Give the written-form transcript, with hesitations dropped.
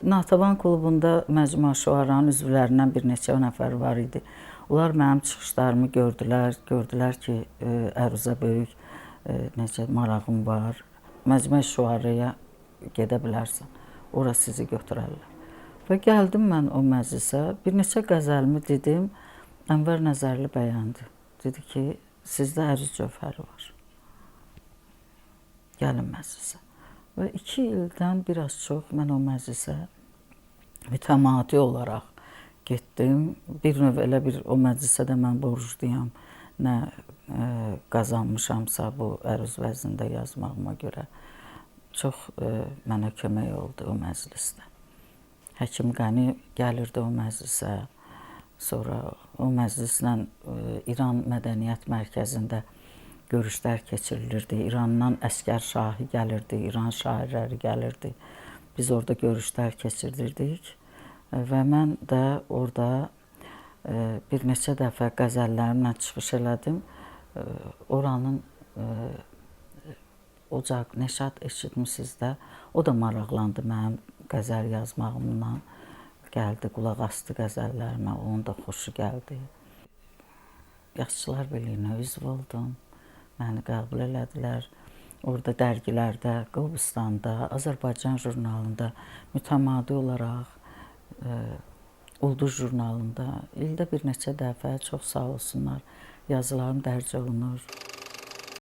Natəvan klubunda Məcmua Şüaranın üzvlərindən bir neçə nəfər var idi. Onlar mənim çıxışlarımı gördülər ki, əruzə böyük necə marağım var. Məcmua Şüaraya gedə bilərsən, ora sizi götürərlər. Və gəldim mən o məclisə, bir neçə qəzəlimi dedim, Ənvər Nəzərli bəyəndi. Dedi ki, sizdə əruz cövhəri var. Gəlin məclisə. Və 2 ildən biraz çox mən o məclisə mütəmadi olaraq getdim. Bir növ elə bir o məclisə də mən borcluyam. Nə qazanmışamsa bu əruz vəznində yazmağıma görə çox mənə kömək oldu o məclisdə. Həkim Qəni gəlirdi o məclisə. Sonra o məclislə İran Mədəniyyət Mərkəzində görüşlər keçirilirdi. İrandan Əsgər Şahi gəlirdi, İran şairləri gəlirdi. Biz orada görüşlər keçirdirdik və mən də orada bir neçə dəfə qəzəllərimlə çıxış elədim. Oranın Ocaq Nəşad eşitmisiniz də, o da maraqlandı mənim qəzəl yazmağımdan. Gəldi, qulaq asdı qəzəllərimə, onun da xoşu gəldi. Yazıçılar Birliyinə üzv oldum. Məni qəbul elədilər. Orada dərgilərdə, Qobustanda, Azərbaycan jurnalında mütəmadi olaraq, Ulduz jurnalında ildə bir neçə dəfə, çox sağ olsunlar, yazılarım dərc olunur.